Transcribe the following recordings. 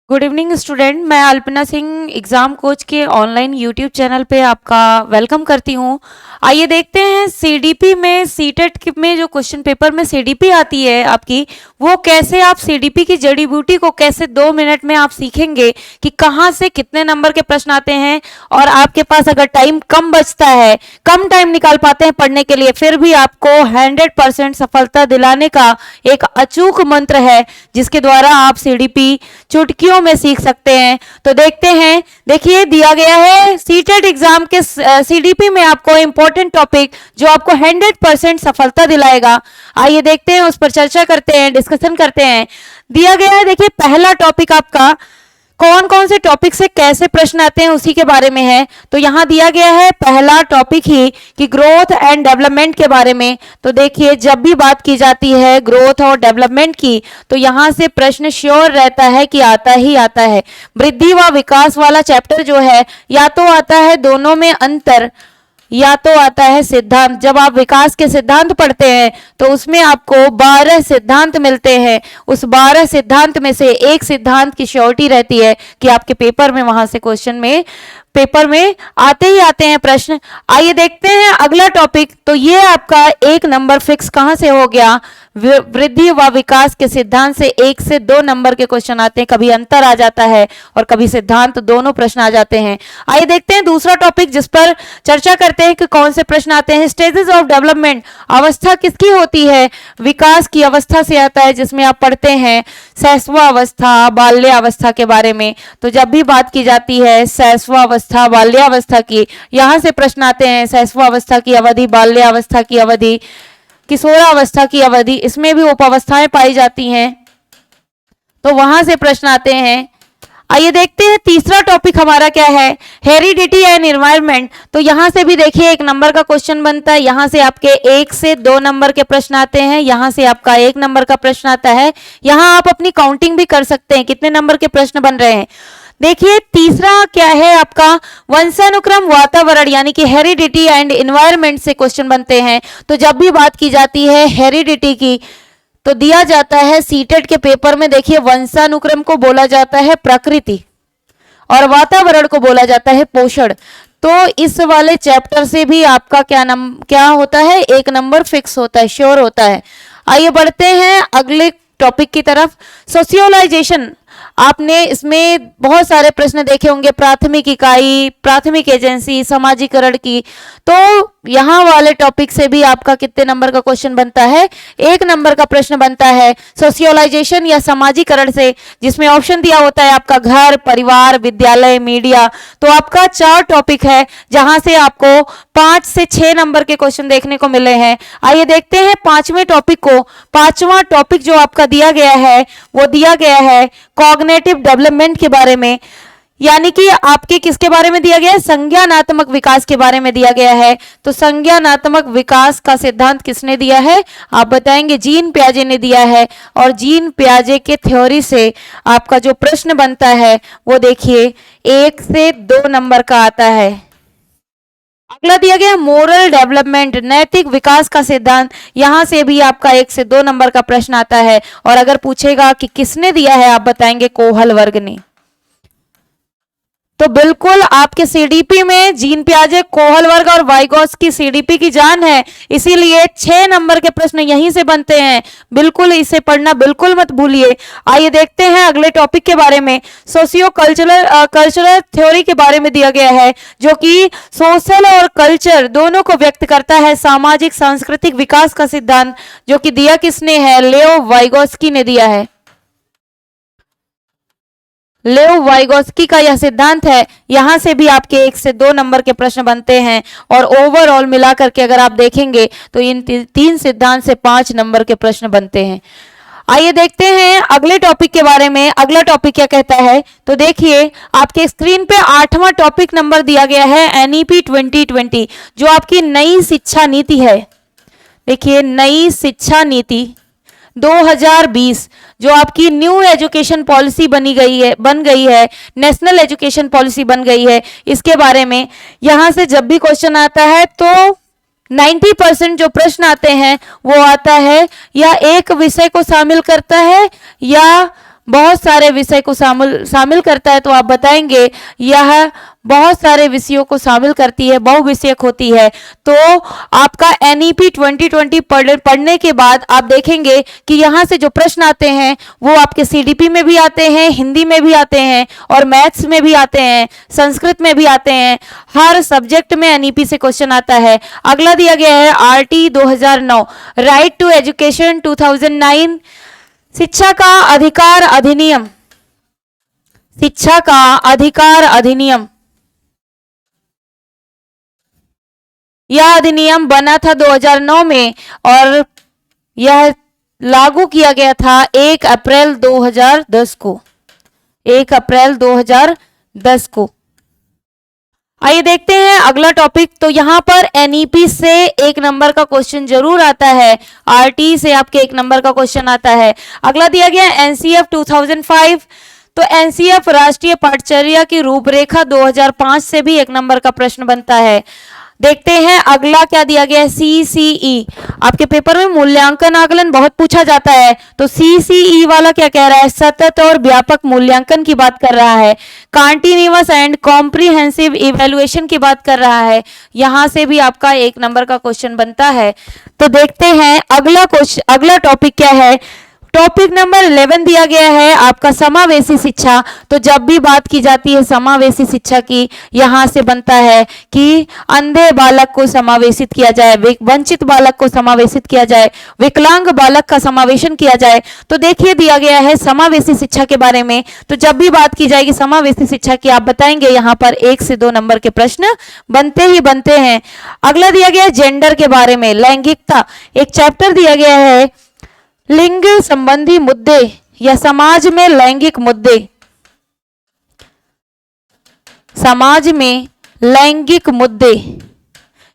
Good evening student, मैं Alpana Singh exam coach के online YouTube channel पे आपका वेलकम करती हूँ। आइए देखते हैं सीडीपी में सीटेट में जो क्वेश्चन पेपर में सीडीपी आती है आपकी, वो कैसे आप सीडीपी की जड़ी बूटी को कैसे 2 मिनट में आप सीखेंगे कि कहाँ से कितने नंबर के प्रश्न आते हैं। और आपके पास अगर टाइम कम बचता है, कम टाइम निकाल पाते हैं पढ़ने के लिए, फिर भी आपको 100% सफलता दिलाने का एक अचूक मंत्र है जिसके द्वारा आप सीडीपी चुटकियों में सीख सकते हैं। तो देखते हैं, देखिए दिया गया है सीटेट एग्जाम के सीडीपी में आपको इंपॉर्टेंट टॉपिक जो आपको 100% सफलता दिलाएगा। आइए देखते हैं, उस पर चर्चा करते हैं, डिस्कशन करते हैं। दिया गया है, देखिए पहला टॉपिक आपका कौन कौन से टॉपिक से कैसे प्रश्न आते हैं उसी के बारे में है। तो यहां दिया गया है पहला टॉपिक ही कि ग्रोथ एंड डेवलपमेंट के बारे में। तो देखिए जब भी बात की जाती है ग्रोथ और डेवलपमेंट की, तो यहां से प्रश्न श्योर रहता है कि आता ही आता है। वृद्धि व विकास वाला चैप्टर जो है, या तो आता है दोनों में अंतर, या तो आता है सिद्धांत। जब आप विकास के सिद्धांत पढ़ते हैं तो उसमें आपको 12 सिद्धांत मिलते हैं। उस 12 सिद्धांत में से एक सिद्धांत की श्योरिटी रहती है कि आपके पेपर में वहां से क्वेश्चन में पेपर में आते ही आते हैं प्रश्न। आइए देखते हैं अगला टॉपिक। तो ये आपका 1 नंबर फिक्स कहां से हो गया, वृद्धि व विकास के सिद्धांत से 1 से 2 नंबर के क्वेश्चन आते हैं। कभी अंतर आ जाता है और कभी सिद्धांत, दोनों प्रश्न आ जाते हैं। आइए देखते हैं दूसरा टॉपिक जिस पर चर्चा करते हैं कि कौन से प्रश्न आते हैं। स्टेजेस ऑफ डेवलपमेंट, अवस्था किसकी होती है, विकास की अवस्था से आता है, जिसमें आप पढ़ते हैं शैशवावस्था, बाल्यावस्था के बारे में। तो जब भी बात की जाती है शैशवावस्था, बाल्यावस्था की, यहां से प्रश्न आते हैं। शैशवावस्था की अवधि, बाल्यावस्था की अवधि, किशोरावस्था की अवधि, इसमें भी उपावस्थाएं पाई जाती हैं, तो वहां से प्रश्न आते हैं। आइए देखते हैं तीसरा टॉपिक हमारा क्या है, हेरिडिटी एंड एनवायरनमेंट। तो यहां से भी देखिए 1 नंबर का क्वेश्चन बनता है। यहां से आपके 1 से 2 नंबर के प्रश्न आते हैं, यहां से आपका 1 नंबर का प्रश्न आता है। यहां आप अपनी काउंटिंग भी कर सकते हैं कितने नंबर के प्रश्न बन रहे हैं। देखिए तीसरा क्या है आपका, वंशानुक्रम वातावरण यानी कि हेरिडिटी एंड एनवायरनमेंट से क्वेश्चन बनते हैं। तो जब भी बात की जाती है हेरिडिटी की, तो दिया जाता है सीटेट के पेपर में, देखिए वंशानुक्रम को बोला जाता है प्रकृति और वातावरण को बोला जाता है पोषण। तो इस वाले चैप्टर से भी आपका क्या होता है, 1 नंबर फिक्स होता है, श्योर होता है। आइए बढ़ते हैं अगले टॉपिक की तरफ, सोशियोलाइजेशन। आपने इसमें बहुत सारे प्रश्न देखे होंगे, प्राथमिक इकाई, प्राथमिक एजेंसी, समाजीकरण की। तो यहां वाले टॉपिक से भी आपका कितने नंबर का क्वेश्चन बनता है, 1 नंबर का प्रश्न बनता है सोशियोलाइजेशन या समाजीकरण से, जिसमें ऑप्शन दिया होता है आपका घर, परिवार, विद्यालय, मीडिया। तो आपका 4 टॉपिक है जहां से आपको 5 से 6 नंबर के क्वेश्चन देखने को मिले हैं। आइए देखते हैं 5वें टॉपिक को। 5वां टॉपिक जो आपका दिया गया है वो दिया गया है कॉग्निटिव डेवलपमेंट के बारे में, यानी कि आपके किसके बारे में दिया गया है, संज्ञानात्मक विकास के बारे में दिया गया है। तो संज्ञानात्मक विकास का सिद्धांत किसने दिया है, आप बताएंगे, जीन पियाजे ने दिया है। और जीन पियाजे के थ्योरी से आपका जो प्रश्न बनता है वो देखिए 1 से 2 नंबर का आता है। अगला दिया गया मोरल डेवलपमेंट, नैतिक विकास का सिद्धांत। यहां से भी आपका 1 से 2 नंबर का प्रश्न आता है। और अगर पूछेगा कि किसने दिया है, आप बताएंगे कोहल वर्ग ने। तो बिल्कुल आपके सीडीपी में जीन पियाजे, कोहल वर्ग और वाइगॉत्स्की सीडीपी की जान है, इसीलिए 6 नंबर के प्रश्न यहीं से बनते हैं। बिल्कुल इसे पढ़ना बिल्कुल मत भूलिए। आइए देखते हैं अगले टॉपिक के बारे में, सोशियो कल्चरल थ्योरी के बारे में दिया गया है, जो कि सोशल और कल्चर दोनों को व्यक्त करता है। सामाजिक सांस्कृतिक विकास का सिद्धांत, जो कि दिया किसने है, लेओ वाइगॉत्स्की ने दिया है। लेओ वाइगॉत्स्की का यह सिद्धांत है। यहां से भी आपके 1 से 2 नंबर के प्रश्न बनते हैं। और ओवरऑल मिलाकर के अगर आप देखेंगे तो इन 3 सिद्धांत से 5 नंबर के प्रश्न बनते हैं। आइए देखते हैं अगले टॉपिक के बारे में। अगला टॉपिक क्या कहता है, तो देखिए आपके स्क्रीन पे 8वां टॉपिक नंबर दिया गया है, एनईपी 2020, जो आपकी नई शिक्षा नीति है। देखिए नई शिक्षा नीति 2020 जो आपकी न्यू एजुकेशन पॉलिसी बन गई है, नेशनल एजुकेशन पॉलिसी बन गई है, इसके बारे में यहां से जब भी क्वेश्चन आता है तो 90% जो प्रश्न आते हैं वो आता है या एक विषय को शामिल करता है या बहुत सारे विषय को शामिल करता है। तो आप बताएंगे यह बहुत सारे विषयों को शामिल करती है, बहुविषयक होती है। तो आपका एनईपी 2020 पढ़ने के बाद आप देखेंगे कि यहाँ से जो प्रश्न आते हैं वो आपके सीडीपी में भी आते हैं, हिंदी में भी आते हैं और मैथ्स में भी आते हैं, संस्कृत में भी आते हैं। हर सब्जेक्ट में एनईपी से क्वेश्चन आता है। अगला दिया गया है आरटी 2009, राइट टू एजुकेशन 2009, शिक्षा का अधिकार अधिनियम, शिक्षा का अधिकार अधिनियम। यह अधिनियम बना था 2009 में और यह लागू किया गया था 1 अप्रैल 2010 को, 1 अप्रैल 2010 को। आइए देखते हैं अगला टॉपिक। तो यहाँ पर एनईपी से 1 नंबर का क्वेश्चन जरूर आता है, आरटी से आपके 1 नंबर का क्वेश्चन आता है। अगला दिया गया एनसीएफ 2005। तो एनसीएफ राष्ट्रीय पाठचर्या की रूपरेखा 2005 से भी 1 नंबर का प्रश्न बनता है। देखते हैं अगला क्या दिया गया है, सीसीई। आपके पेपर में मूल्यांकन आकलन बहुत पूछा जाता है। तो सीसीई वाला क्या कह रहा है, सतत और व्यापक मूल्यांकन की बात कर रहा है, कॉन्टिन्यूअस एंड कॉम्प्रिहेंसिव इवैल्यूएशन की बात कर रहा है। यहां से भी आपका 1 नंबर का क्वेश्चन बनता है। तो देखते हैं अगला टॉपिक क्या है। टॉपिक नंबर 11 दिया गया है आपका समावेशी शिक्षा। तो जब भी बात की जाती है समावेशी शिक्षा की, यहां से बनता है कि अंधे बालक को समावेशित किया जाए, वंचित बालक को समावेशित किया जाए, विकलांग बालक का समावेशन किया जाए। तो देखिए दिया गया है समावेशी शिक्षा के बारे में। तो जब भी बात की जाएगी समावेशी शिक्षा की, आप बताएंगे यहाँ पर 1 से 2 नंबर के प्रश्न बनते ही बनते हैं। अगला दिया गया है जेंडर के बारे में, लैंगिकता। एक चैप्टर दिया गया है लिंग संबंधी मुद्दे या समाज में लैंगिक मुद्दे, समाज में लैंगिक मुद्दे।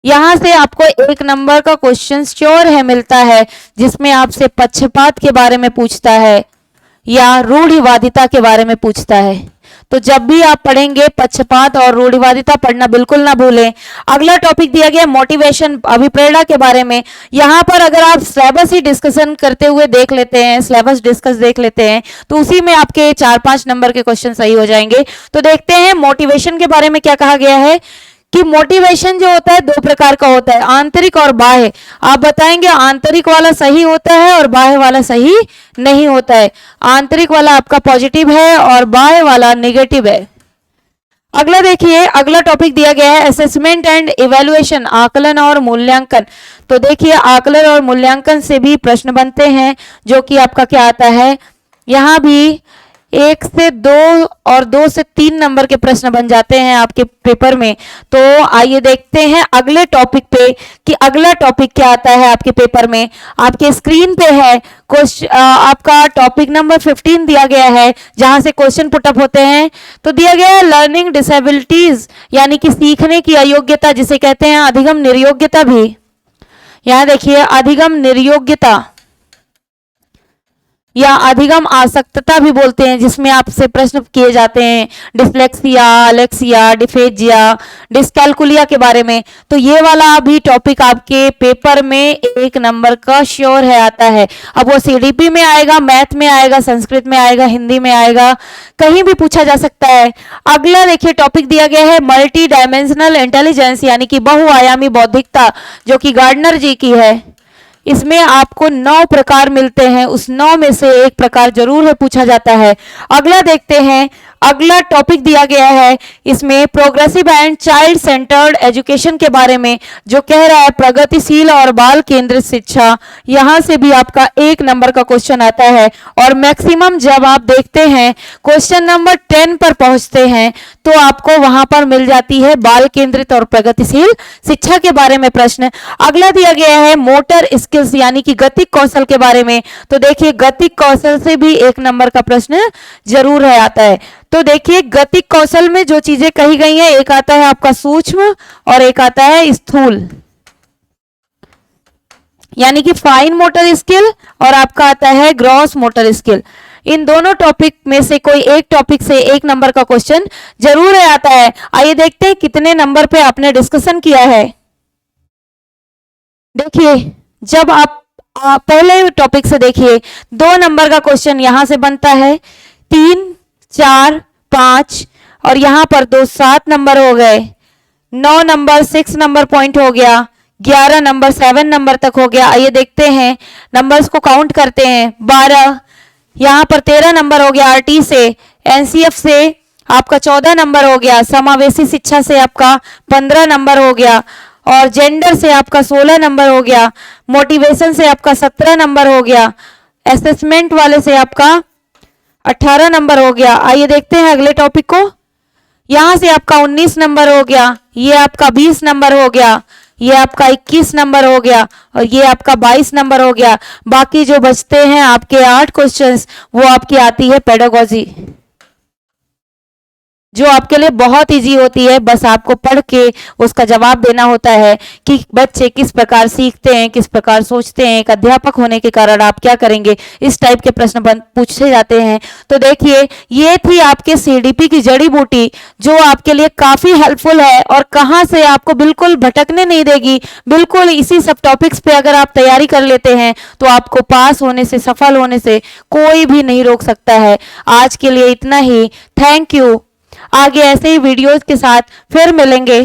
यहां से आपको 1 नंबर का क्वेश्चन श्योर है मिलता है, जिसमें आपसे पक्षपात के बारे में पूछता है या रूढ़िवादिता के बारे में पूछता है। तो जब भी आप पढ़ेंगे पक्षपात और रूढ़िवादिता पढ़ना बिल्कुल ना भूलें। अगला टॉपिक दिया गया मोटिवेशन, अभिप्रेरणा के बारे में। यहाँ पर अगर आप सिलेबस ही डिस्कशन करते हुए देख लेते हैं, सिलेबस डिस्कस देख लेते हैं, तो उसी में आपके 4-5 नंबर के क्वेश्चन सही हो जाएंगे। तो देखते हैं मोटिवेशन के बारे में क्या कहा गया है कि मोटिवेशन जो होता है 2 प्रकार का होता है, आंतरिक और बाह्य। आप बताएंगे आंतरिक वाला सही होता है और बाह्य वाला सही नहीं होता है। आंतरिक वाला आपका पॉजिटिव है और बाह्य वाला नेगेटिव है। अगला देखिए, अगला टॉपिक दिया गया है असेसमेंट एंड इवैल्यूएशन, आकलन और मूल्यांकन। तो देखिए आकलन और मूल्यांकन से भी प्रश्न बनते हैं, जो कि आपका क्या आता है, यहाँ भी 1 से 2 और 2 से 3 नंबर के प्रश्न बन जाते हैं आपके पेपर में। तो आइए देखते हैं अगले टॉपिक पे कि अगला टॉपिक क्या आता है आपके पेपर में। आपके स्क्रीन पे है आपका टॉपिक नंबर 15 दिया गया है, जहां से क्वेश्चन पुटअप होते हैं। तो दिया गया है लर्निंग डिसेबिलिटीज, यानी कि सीखने की अयोग्यता, जिसे कहते हैं अधिगम निर्योग्यता भी। यहां देखिए अधिगम निर्योग्यता या अधिगम आसक्तता भी बोलते हैं, जिसमें आपसे प्रश्न किए जाते हैं डिस्लेक्सिया, अलेक्सिया, डिफेजिया, डिस्कैलकुलिया के बारे में। तो ये वाला भी टॉपिक आपके पेपर में 1 नंबर का श्योर है आता है। अब वो सीडीपी में आएगा, मैथ में आएगा, संस्कृत में आएगा, हिंदी में आएगा, कहीं भी पूछा जा सकता है। अगला देखिए टॉपिक दिया गया है मल्टी डायमेंशनल इंटेलिजेंस, यानी कि बहुआयामी बौद्धिकता, जो कि गार्डनर जी की है। इसमें आपको 9 प्रकार मिलते हैं, उस 9 में से 1 प्रकार जरूर है पूछा जाता है। अगला देखते हैं, अगला टॉपिक दिया गया है इसमें progressive and child centred education के बारे में, जो कह रहा है प्रगतिशील और बाल केंद्रित शिक्षा। यहां से भी आपका 1 नंबर का क्वेश्चन आता है। और मैक्सिमम जब आप देखते हैं क्वेश्चन नंबर 10 पर पहुंचते हैं, तो आपको वहां पर मिल जाती है बाल केंद्रित और प्रगतिशील शिक्षा के बारे में प्रश्न। अगला दिया गया है मोटर स्किल्स, यानी कि गतिक कौशल के बारे में। तो देखिए गतिक कौशल से भी 1 नंबर का प्रश्न जरूर है आता है। तो देखिए गतिक कौशल में जो चीजें कही गई हैं, एक आता है आपका सूक्ष्म और एक आता है स्थूल, यानी कि फाइन मोटर स्किल, और आपका आता है ग्रॉस मोटर स्किल। इन दोनों टॉपिक में से कोई एक टॉपिक से 1 नंबर का क्वेश्चन जरूर है आता है। आइए देखते हैं कितने नंबर पे आपने डिस्कशन किया है। देखिए, जब आप पहले टॉपिक से देखिए, 2 नंबर का क्वेश्चन यहां से बनता है, 3, 4, 5 और यहां पर 2 7 नंबर हो गए, 9 नंबर 6 नंबर पॉइंट हो गया, 11 नंबर 7 नंबर तक हो गया। आइए देखते हैं, नंबर्स को काउंट करते हैं। 12, यहाँ पर 13 नंबर हो गया आरटी से, एनसीएफ से आपका 14 नंबर हो गया, समावेशी शिक्षा से आपका 15 नंबर हो गया और जेंडर से आपका 16 नंबर हो गया, मोटिवेशन से आपका 17 नंबर हो गया, असेसमेंट वाले से आपका 18 नंबर हो गया। आइए देखते हैं अगले टॉपिक को। यहां से आपका 19 नंबर हो गया, ये आपका 20 नंबर हो गया, ये आपका 21 नंबर हो गया और ये आपका 22 नंबर हो गया। बाकी जो बचते हैं आपके 8 क्वेश्चंस, वो आपकी आती है पेडागोजी, जो आपके लिए बहुत इजी होती है। बस आपको पढ़ के उसका जवाब देना होता है कि बच्चे किस प्रकार सीखते हैं, किस प्रकार सोचते हैं। एक अध्यापक होने के कारण आप क्या करेंगे, इस टाइप के प्रश्न पूछे जाते हैं। तो देखिए, ये थी आपके सीडीपी की जड़ी बूटी, जो आपके लिए काफी हेल्पफुल है और कहाँ से आपको बिल्कुल भटकने नहीं देगी। बिल्कुल इसी सब टॉपिक्स पे अगर आप तैयारी कर लेते हैं तो आपको पास होने से, सफल होने से कोई भी नहीं रोक सकता है। आज के लिए इतना ही। Thank you. आगे ऐसे ही वीडियोस के साथ फिर मिलेंगे।